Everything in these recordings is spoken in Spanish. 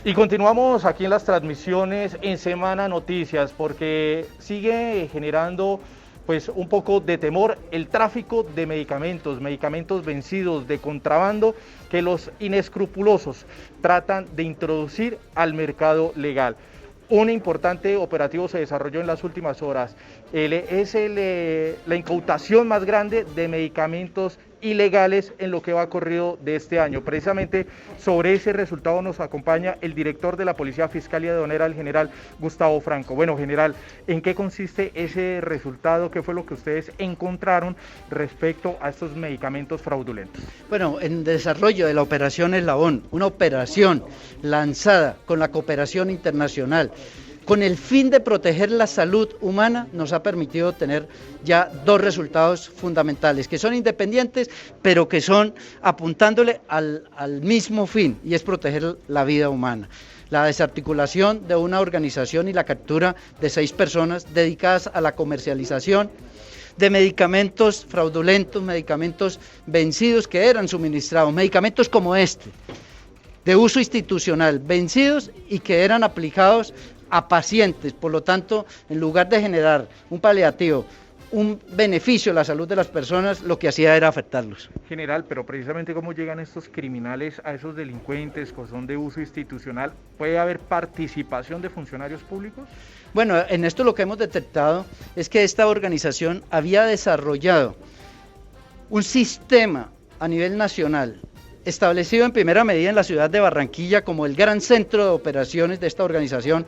Y continuamos aquí en las transmisiones en Semana Noticias porque sigue generando pues un poco de temor el tráfico de medicamentos vencidos, de contrabando que los inescrupulosos tratan de introducir al mercado legal. Un importante operativo se desarrolló en las últimas horas. La incautación más grande de medicamentos ilegales en lo que va corrido de este año. Precisamente sobre ese resultado nos acompaña el director de la Policía Fiscal y Aduanera, el general Gustavo Franco. Bueno, general, ¿en qué consiste ese resultado? ¿Qué fue lo que ustedes encontraron respecto a estos medicamentos fraudulentos? Bueno, en desarrollo de la Operación Eslabón, una operación lanzada con la cooperación internacional, con el fin de proteger la salud humana, nos ha permitido tener ya dos resultados fundamentales, que son independientes, pero que son apuntándole al mismo fin, y es proteger la vida humana. La desarticulación de una organización y la captura de 6 personas dedicadas a la comercialización de medicamentos fraudulentos, medicamentos vencidos que eran suministrados, medicamentos como este, de uso institucional, vencidos y que eran aplicados a pacientes. Por lo tanto, en lugar de generar un paliativo, un beneficio a la salud de las personas, lo que hacía era afectarlos. General, pero precisamente cómo llegan estos criminales a esos delincuentes que son de uso institucional, ¿puede haber participación de funcionarios públicos? Bueno, en esto lo que hemos detectado es que esta organización había desarrollado un sistema a nivel nacional, establecido en primera medida en la ciudad de Barranquilla como el gran centro de operaciones de esta organización,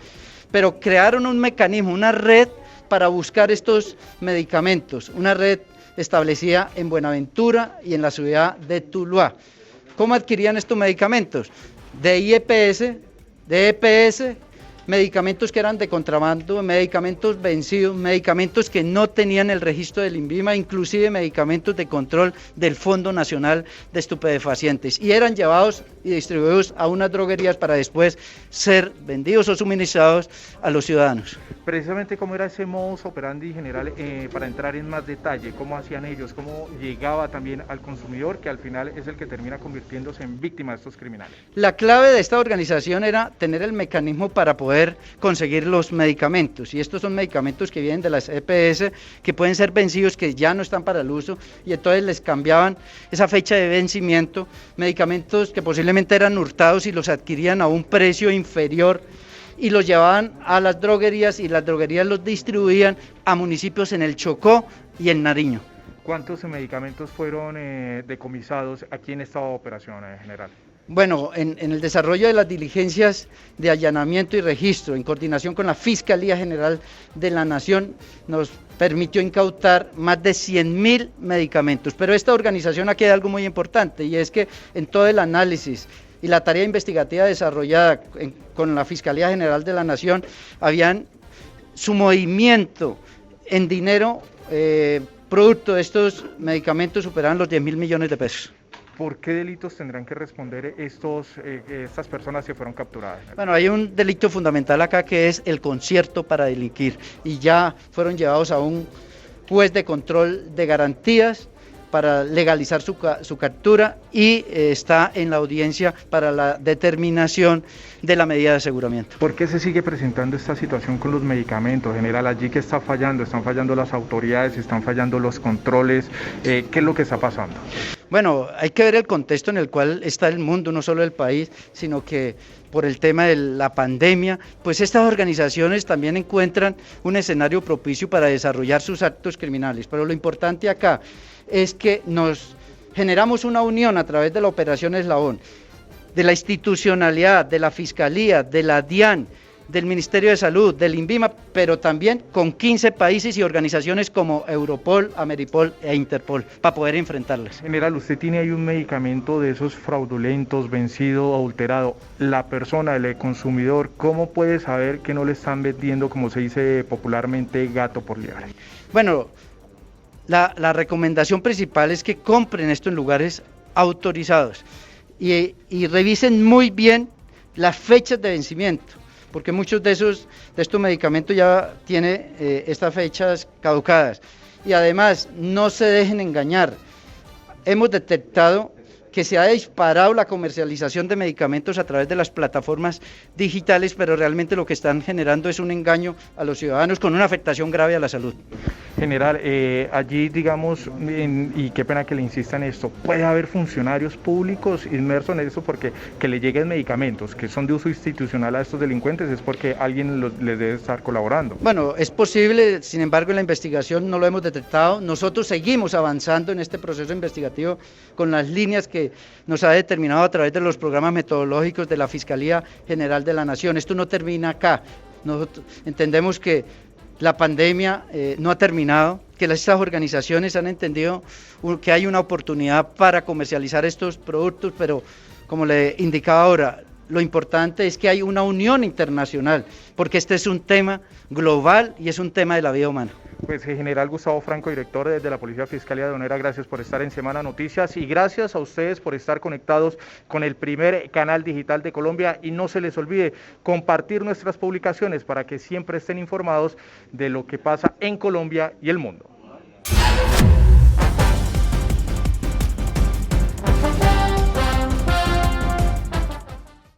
pero crearon un mecanismo, una red para buscar estos medicamentos, una red establecida en Buenaventura y en la ciudad de Tuluá. ¿Cómo adquirían estos medicamentos? De IEPS, de EPS, medicamentos que eran de contrabando, medicamentos vencidos, medicamentos que no tenían el registro del INVIMA, inclusive medicamentos de control del Fondo Nacional de Estupefacientes, y eran llevados y distribuidos a unas droguerías para después ser vendidos o suministrados a los ciudadanos. Precisamente, ¿cómo era ese modus operandi, general, para entrar en más detalle? ¿Cómo hacían ellos? ¿Cómo llegaba también al consumidor, que al final es el que termina convirtiéndose en víctima de estos criminales? La clave de esta organización era tener el mecanismo para poder conseguir los medicamentos, y estos son medicamentos que vienen de las EPS, que pueden ser vencidos, que ya no están para el uso, y entonces les cambiaban esa fecha de vencimiento, medicamentos que posiblemente eran hurtados y los adquirían a un precio inferior, y los llevaban a las droguerías, y las droguerías los distribuían a municipios en el Chocó y en Nariño. ¿Cuántos medicamentos fueron decomisados aquí en esta operación, general? Bueno, en el desarrollo de las diligencias de allanamiento y registro, en coordinación con la Fiscalía General de la Nación, nos permitió incautar más de 100.000 medicamentos. Pero esta organización aquí hay algo muy importante, y es que en todo el análisis y la tarea investigativa desarrollada con la Fiscalía General de la Nación, habían su movimiento en dinero producto de estos medicamentos superaban los 10.000 millones de pesos. ¿Por qué delitos tendrán que responder estas personas que fueron capturadas? Bueno, hay un delito fundamental acá, que es el concierto para delinquir, y ya fueron llevados a un juez de control de garantías para legalizar su captura, y está en la audiencia para la determinación de la medida de aseguramiento. ¿Por qué se sigue presentando esta situación con los medicamentos, general? Allí que está fallando, están fallando las autoridades, están fallando los controles, ¿qué es lo que está pasando? Bueno, hay que ver el contexto en el cual está el mundo, no solo el país, sino que por el tema de la pandemia, pues estas organizaciones también encuentran un escenario propicio para desarrollar sus actos criminales. Pero lo importante acá es que nos generamos una unión a través de la Operación Eslabón, de la institucionalidad, de la Fiscalía, de la DIAN, del Ministerio de Salud, del INVIMA, pero también con 15 países y organizaciones como Europol, Ameripol e Interpol, para poder enfrentarlas. General, usted tiene ahí un medicamento de esos fraudulentos, vencido, adulterado. La persona, el consumidor, ¿cómo puede saber que no le están vendiendo, como se dice popularmente, gato por liebre? Bueno, la recomendación principal es que compren esto en lugares autorizados y revisen muy bien las fechas de vencimiento, porque muchos de estos medicamentos ya tienen estas fechas caducadas, y además no se dejen engañar. Hemos detectado que se ha disparado la comercialización de medicamentos a través de las plataformas digitales, pero realmente lo que están generando es un engaño a los ciudadanos con una afectación grave a la salud. General, allí digamos, y qué pena que le insista en esto, ¿puede haber funcionarios públicos inmersos en eso? Porque que le lleguen medicamentos que son de uso institucional a estos delincuentes es porque alguien les debe estar colaborando. Bueno, es posible, sin embargo en la investigación no lo hemos detectado. Nosotros seguimos avanzando en este proceso investigativo con las líneas que nos ha determinado a través de los programas metodológicos de la Fiscalía General de la Nación. Esto no termina acá. Nosotros entendemos que la pandemia no ha terminado, que estas organizaciones han entendido que hay una oportunidad para comercializar estos productos, pero como le indicaba ahora, lo importante es que hay una unión internacional, porque este es un tema global y es un tema de la vida humana. Pues General Gustavo Franco, director de la Policía Fiscal y Aduanera, gracias por estar en Semana Noticias y gracias a ustedes por estar conectados con el primer canal digital de Colombia, y no se les olvide compartir nuestras publicaciones para que siempre estén informados de lo que pasa en Colombia y el mundo.